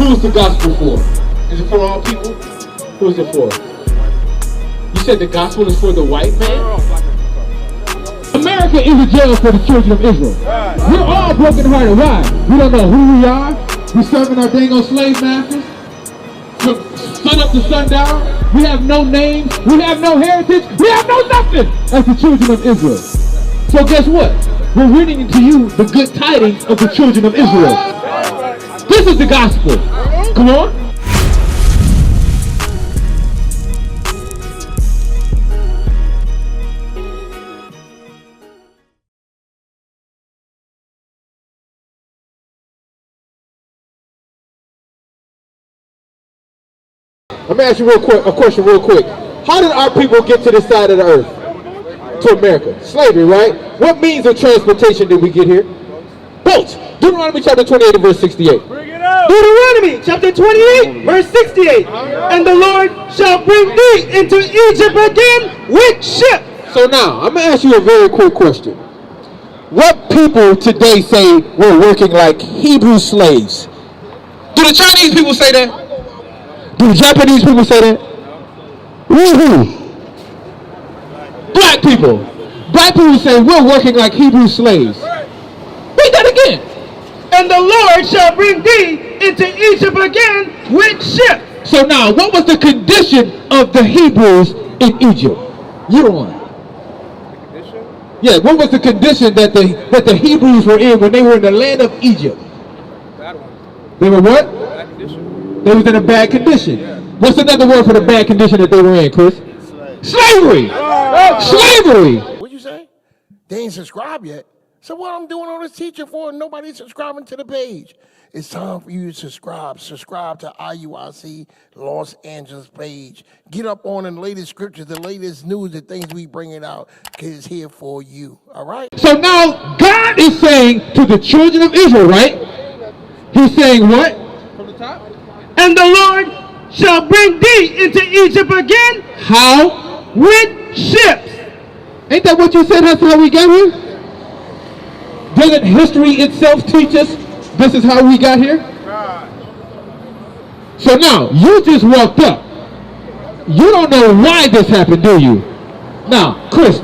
Who is the gospel for? Is it for all people? Who is it for? You said the gospel is for the white man? America is a jail for the children of Israel. We're all brokenhearted. Why? We don't know who we are. We're serving our dang old slave masters. From sun up to sundown. We have no names. We have no heritage. We have no nothing as the children of Israel. So guess what? We're reading to you the good tidings of the children of Israel. This is the gospel. Come on. Let me ask you a question real quick. How did our people get to this side of the earth? To America. Slavery, right? What means of transportation did we get here? Boats. Deuteronomy chapter 28 and verse 68. Bring it out. Deuteronomy chapter 28 verse 68. And the Lord shall bring thee into Egypt again with ships. So now, I'm going to ask you a very quick question. What people today say we're working like Hebrew slaves? Do the Chinese people say that? Do the Japanese people say that? Woohoo! Black people. Black people say we're working like Hebrew slaves. Read that again. And the Lord shall bring thee into Egypt again with ships. So now, what was the condition of the Hebrews in Egypt? You don't want. Yeah, what was the condition that the Hebrews were in when they were in the land of Egypt? They were what? Bad condition. They was in a bad condition. Yeah. What's another word for the bad condition that they were in, Chris? Slavery. Slavery. What'd you say? They ain't subscribed yet. So what I'm doing all this teaching for? Nobody's subscribing to the page. It's time for you to subscribe. Subscribe to IUIC Los Angeles page. Get up on the latest scriptures, the latest news, the things we bringing out, because it's here for you. All right? So now God is saying to the children of Israel, right? He's saying what? From the top. And the Lord shall bring thee into Egypt again. How? With ships. Ain't that what you said? That's how we got here? Doesn't history itself teach us this is how we got here? So now, you just walked up. You don't know why this happened, do you? Now, Chris,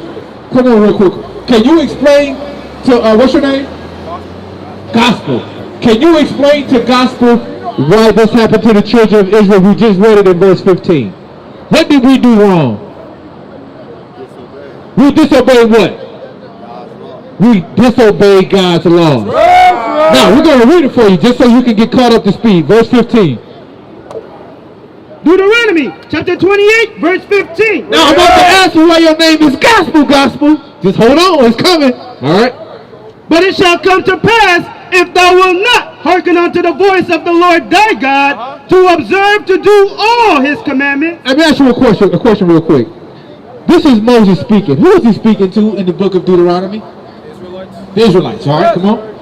come on real quick. Can you explain to, what's your name? Gospel. Can you explain to Gospel why this happened to the children of Israel? We just read it in verse 15. What did we do wrong? We disobeyed what? We disobeyed God's law. Now, we're going to read it for you just so you can get caught up to speed. Verse 15. Deuteronomy chapter 28, verse 15. Now, I'm about to ask you why your name is Gospel. Just hold on, it's coming. All right. But it shall come to pass, if thou wilt not hearken unto the voice of the Lord thy God, to observe to do all his commandments. Let me ask you a question real quick. This is Moses speaking. Who is he speaking to in the book of Deuteronomy? The Israelites, all right, come on.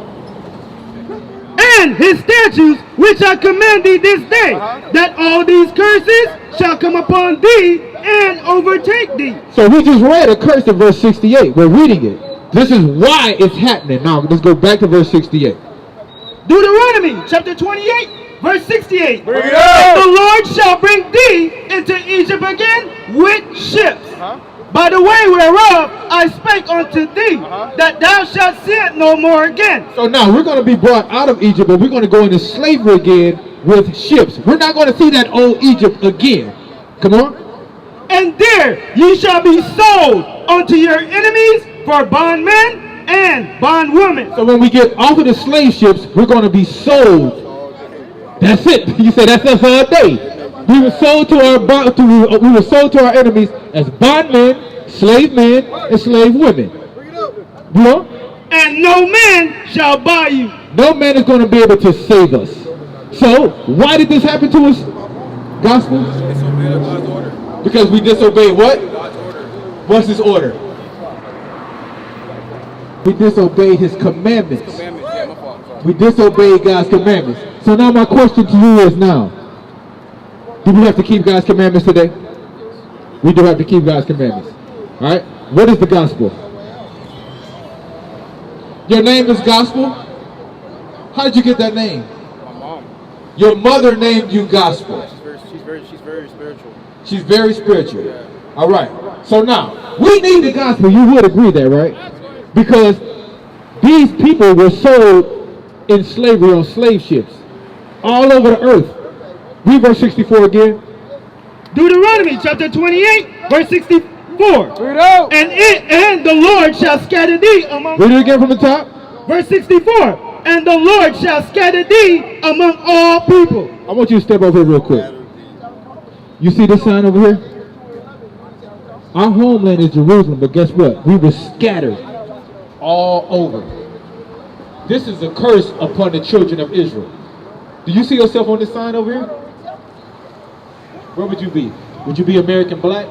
And his statutes, which I command thee this day, that all these curses shall come upon thee and overtake thee. So we just read a curse in verse 68. We're reading it. This is why it's happening. Now, let's go back to verse 68. Deuteronomy chapter 28, verse 68. Bring it out. The Lord shall bring thee into Egypt again with ships. By the way whereof I spake unto thee, that thou shalt see it no more again. So now we're going to be brought out of Egypt, but we're going to go into slavery again with ships. We're not going to see that old Egypt again. Come on. And there ye shall be sold unto your enemies for bondmen and bondwomen. So when we get off of the slave ships, we're going to be sold. That's it. You say that's us all day. We were sold to our enemies as bondmen, slave men, and slave women. You know? And no man shall buy you. No man is going to be able to save us. So why did this happen to us? Gospel? Disobeyed God's order. Because we disobeyed what? God's order. What's his order? We disobeyed his commandments. We disobeyed God's commandments. So now my question to you is now, do we have to keep God's commandments today? We do have to keep God's commandments. All right? What is the gospel? Your name is Gospel? How did you get that name? My mom. Your mother named you gospel. She's very spiritual. She's very spiritual. Yeah. All right. So now, we need the gospel. You would agree there, right? Because these people were sold in slavery on slave ships all over the earth. Read verse 64 again. Deuteronomy chapter 28, verse 64. And the Lord shall scatter thee among... Read it again from the top. Verse 64. And the Lord shall scatter thee among all people. I want you to step over here real quick. You see this sign over here? Our homeland is Jerusalem, but guess what? We were scattered all over. This is a curse upon the children of Israel. Do you see yourself on this sign over here? Where would you be? Would you be American black?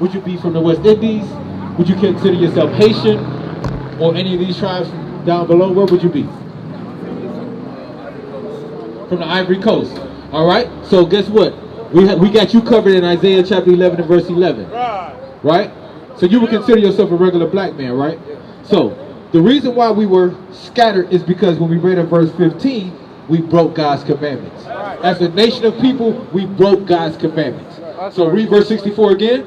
Would you be from the West Indies? Would you consider yourself Haitian? Or any of these tribes down below? Where would you be? From the Ivory Coast. All right? So guess what? We got you covered in Isaiah chapter 11 and verse 11. Right? So you would consider yourself a regular black man, right? So the reason why we were scattered is because when we read in verse 15, we broke God's commandments. As a nation of people, we broke God's commandments. So read verse 64 again.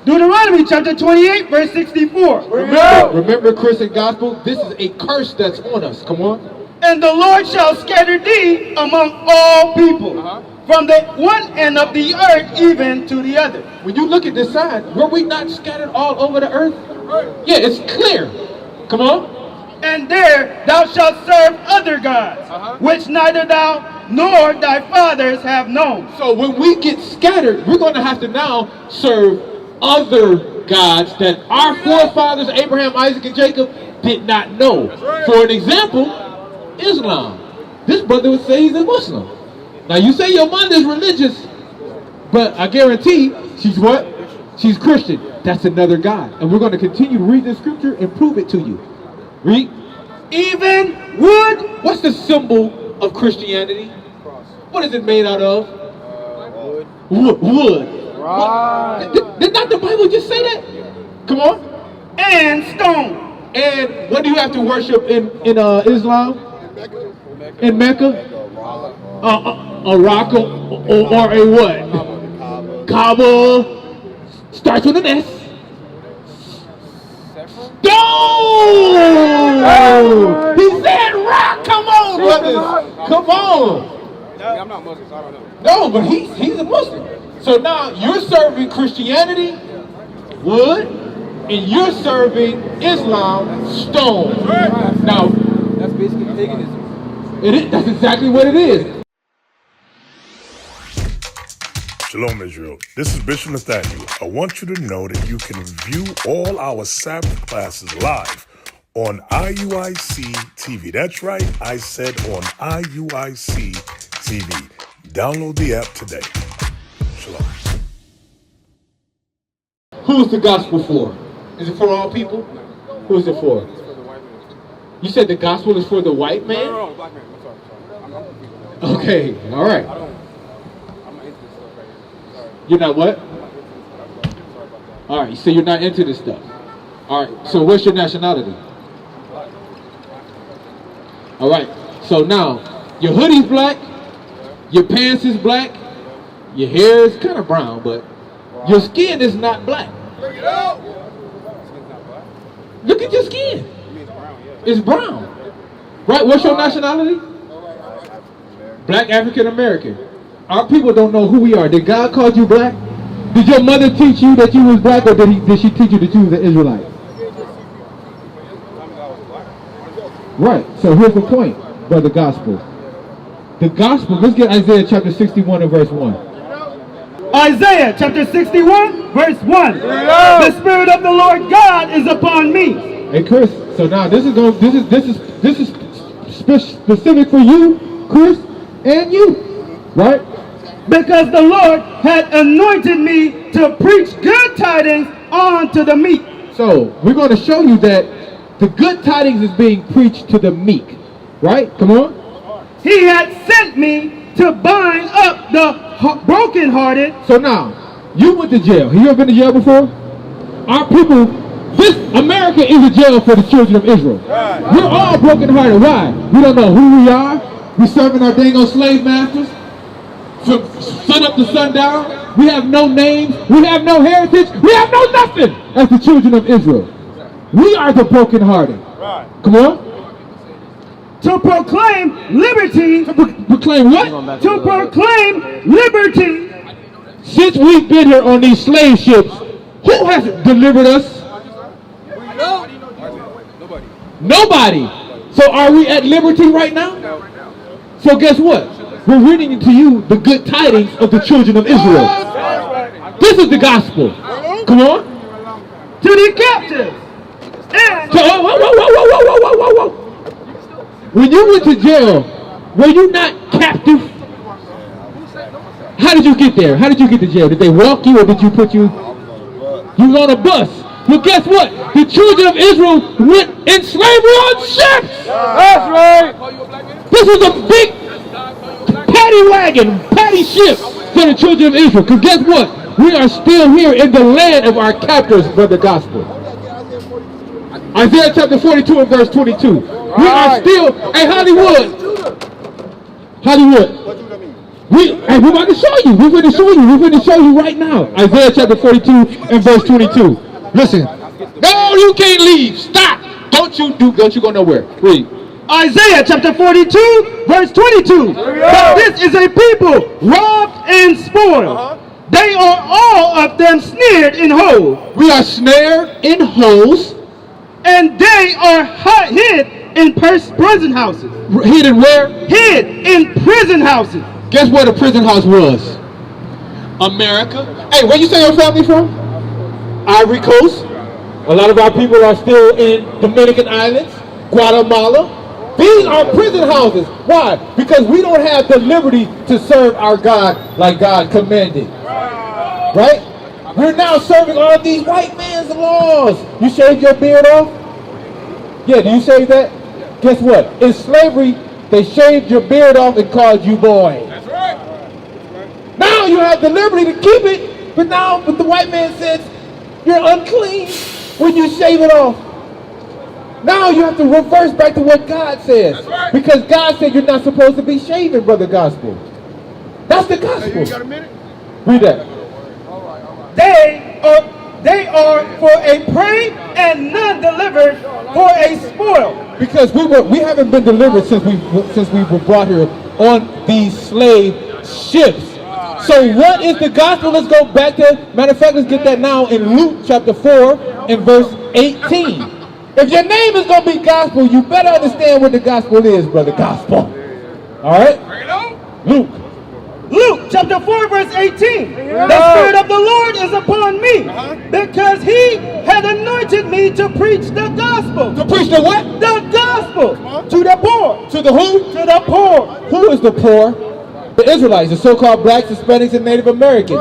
Deuteronomy chapter 28, verse 64. Remember, Chris and Gospel, this is a curse that's on us. Come on. And the Lord shall scatter thee among all people, from the one end of the earth even to the other. When you look at this sign, were we not scattered all over the earth? Yeah, it's clear. Come on. And there thou shalt serve other gods, which neither thou nor thy fathers have known. So when we get scattered, we're going to have to now serve other gods that our forefathers, Abraham, Isaac, and Jacob, did not know. For an example, Islam. This brother would say he's a Muslim. Now you say your mother is religious, but I guarantee she's what? She's Christian. That's another God. And we're going to continue to read this scripture and prove it to you. Read. Even wood. What's the symbol of Christianity? What is it made out of? Wood. Right. Did not the Bible just say that? Come on. And stone. And what do you have to worship in Islam? In Mecca? A rock or a what? Kaaba. Starts with an S. Stone! He said rock! Come on, brothers! Come on! I'm not Muslim, so I don't know. No, but he's a Muslim. So now you're serving Christianity, wood, and you're serving Islam, stone. Now, that's basically paganism. It is, that's exactly what it is. Shalom, Israel. This is Bishop Nathaniel. I want you to know that you can view all our Sabbath classes live on IUIC TV. That's right, I said on IUIC TV. Download the app today. Shalom. Who is the gospel for? Is it for all people? Who is it for? You said the gospel is for the white man? No, black man. I'm sorry. I'm confused. Okay, all right. I'm not into this stuff right here. Sorry. You're not what? Sorry about that. All right, so you're not into this stuff. All right, so what's your nationality? All right, so now your hoodie's black, your pants is black, your hair is kind of brown, but your skin is not black. Look at your skin. It's brown. Right, what's your nationality? Black African American. Our people don't know who we are. Did God call you black? Did your mother teach you that you was black, or did she teach you that you was an Israelite? Right, so here's the point, brother gospel. The gospel, let's get Isaiah chapter 61 and verse 1. Isaiah chapter 61, verse 1. The Spirit of the Lord God is upon me. Hey Chris, so now this is specific for you, Chris, and you, right? Because the Lord had anointed me to preach good tidings unto the meek. So we're going to show you that the good tidings is being preached to the meek, right? Come on. He had sent me to bind up the brokenhearted. So now, you went to jail. Have you ever been to jail before? Our people, America is a jail for the children of Israel. We're all brokenhearted. Why? We don't know who we are. We're serving our dang old slave masters. from sun up to sundown. We have no names. We have no heritage. We have no nothing as the children of Israel. We are the brokenhearted. Come on. To proclaim liberty. To proclaim what? To proclaim liberty. Since we've been here on these slave ships, who has delivered us? Nobody. So are we at liberty right now? So guess what? We're reading to you the good tidings of the children of Israel. This is the gospel. Come on. To the captives. And Whoa. When you went to jail, were you not captive? How did you get there? How did you get to jail? Did they walk you or did you put you? You was on a bus. Well, guess what? The children of Israel went in slavery on ships. That's right. This was a big paddy ship for the children of Israel. Because guess what? We are still here in the land of our captors for the gospel. Isaiah chapter 42 and verse 22. We are still, hey Hollywood. We're about to show you. We're going to show you. We're going to show you right now. Isaiah chapter 42 and verse 22. Listen. No, you can't leave. Stop. Don't you go nowhere. Read. Isaiah chapter 42, verse 22. But this is a people robbed and spoiled. They are all of them snared in holes. We are snared in holes. And they are hid in prison houses. Hidden where? Hid in prison houses. Guess where the prison house was? America. Hey, where you say your family from? Ivory Coast. A lot of our people are still in Dominican Islands, Guatemala. These are prison houses. Why? Because we don't have the liberty to serve our God like God commanded. Right? We're now serving all of these white man's laws. You shave your beard off? Yeah, do you shave that? Guess what? In slavery, they shaved your beard off and called you boy. That's right. Now you have the liberty to keep it, but the white man says you're unclean when you shave it off. Now you have to reverse back to what God says. That's right. Because God said you're not supposed to be shaving, brother gospel. That's the gospel. Hey, you got a minute? Read that. They are for a prey and none delivered for a spoil. Because we haven't been delivered since we were brought here on these slave ships. So what is the gospel? Let's go back to, matter of fact, let's get that now in Luke chapter 4 and verse 18. If your name is going to be gospel, you better understand what the gospel is, brother gospel. All right? Luke chapter 4 verse 18. The Spirit of the Lord is upon me because He had anointed me to preach the gospel. To preach the what? The gospel to the poor. To the who? To the poor. Who is the poor? The Israelites, the so-called blacks, Hispanics, and Native Americans.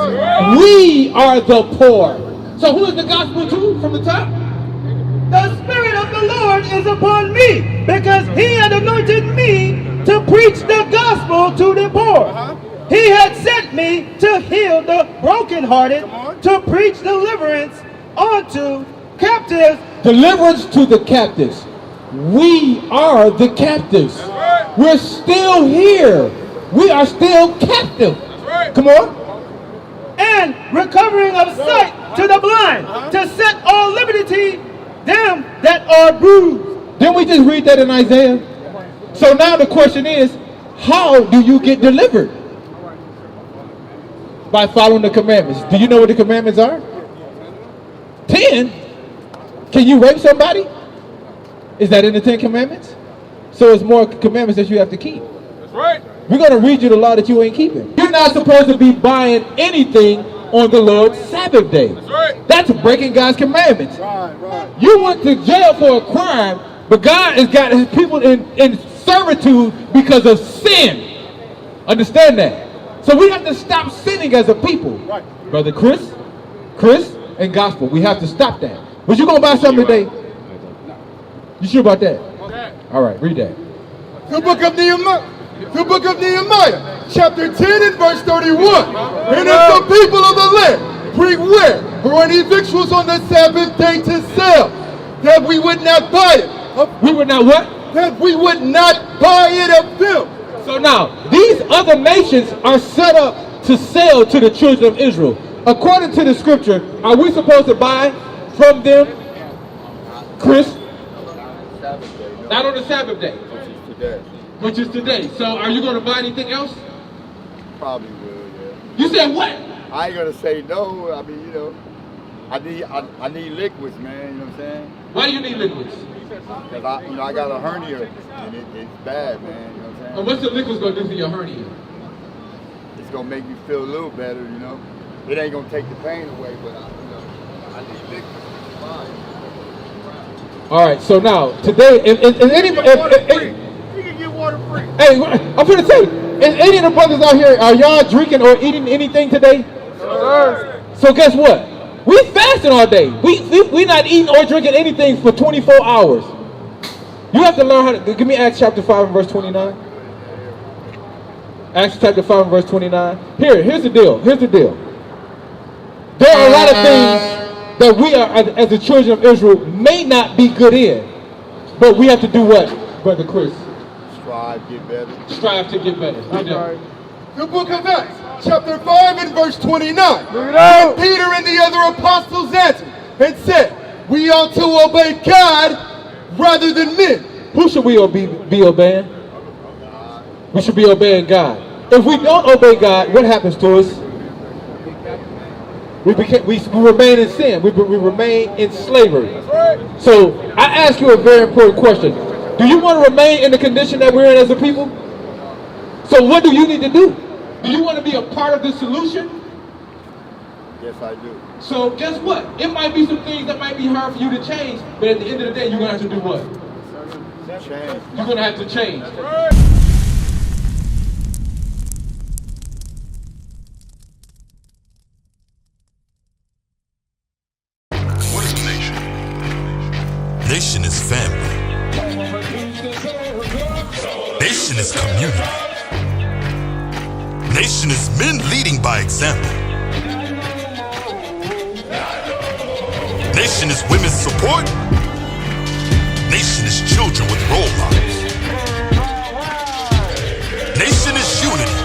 We are the poor. So who is the gospel to from the top? The Spirit of the Lord is upon me because He had anointed me to preach the gospel to the poor. He had sent me to heal the brokenhearted, to preach deliverance unto captives. Deliverance to the captives. We are the captives. We're still here. We are still captive. Come on. And recovering of sight to the blind, to set all liberty them that are bruised. Didn't we just read that in Isaiah? So now the question is, how do you get delivered? By following the commandments. Do you know what the commandments are? 10. Can you rape somebody? Is that in the 10 commandments? So it's more commandments that you have to keep. That's right. We're going to read you the law that you ain't keeping. You're not supposed to be buying anything on the Lord's Sabbath day. That's right. That's breaking God's commandments. Right. You went to jail for a crime, but God has got his people in servitude because of sin. Understand that? So we have to stop sinning as a people. Right. Brother Chris, and gospel. We have to stop that. Was you going to buy something today? You sure about that? Okay. All right, read that. The book of Nehemiah, chapter 10 and verse 31. And if the people of the land bring ware or any victuals on the Sabbath day to sell, that we would not buy it. We would not what? That we would not buy it of them. So now, these other nations are set up to sell to the children of Israel. According to the scripture, are we supposed to buy from them, Chris? Not on the Sabbath day. Which is today. So are you going to buy anything else? Probably will, yeah. You said what? I ain't gonna say no. I mean, you know, I need liquids, man. You know what I'm saying? Why do you need liquids? Cause I got a hernia and it's bad, man. You know what I'm saying? And what's the liquids going to do for your hernia? It's gonna make me feel a little better, you know. It ain't gonna take the pain away, but I need liquids. All right. So now today, if anybody, You can get water free. hey, I'm gonna say, is any of the brothers out here, are y'all drinking or eating anything today? Sir. So guess what? We fasting all day. We not eating or drinking anything for 24 hours. You have to learn how to, give me Acts chapter 5 and verse 29. Acts chapter 5 and verse 29. Here's the deal. There are a lot of things that we are, as the children of Israel, may not be good in. But we have to do what, Brother Chris? Strive To get better. The book of Acts, chapter 5 and verse 29. And Peter and the other apostles answered and said, we ought to obey God rather than men. Who should we be obeying? We should be obeying God. If we don't obey God, what happens to us? We remain in sin. We remain in slavery. So I ask you a very important question. Do you want to remain in the condition that we're in as a people? So what do you need to do? Do you want to be a part of the solution? Yes, I do. So guess what? It might be some things that might be hard for you to change, but at the end of the day, you're going to have to do what? Change. You're going to have to change. What is a nation? Nation is family. Nation is community. Nation is men leading by example. Nation is women's support. Nation is children with role models. Nation is unity.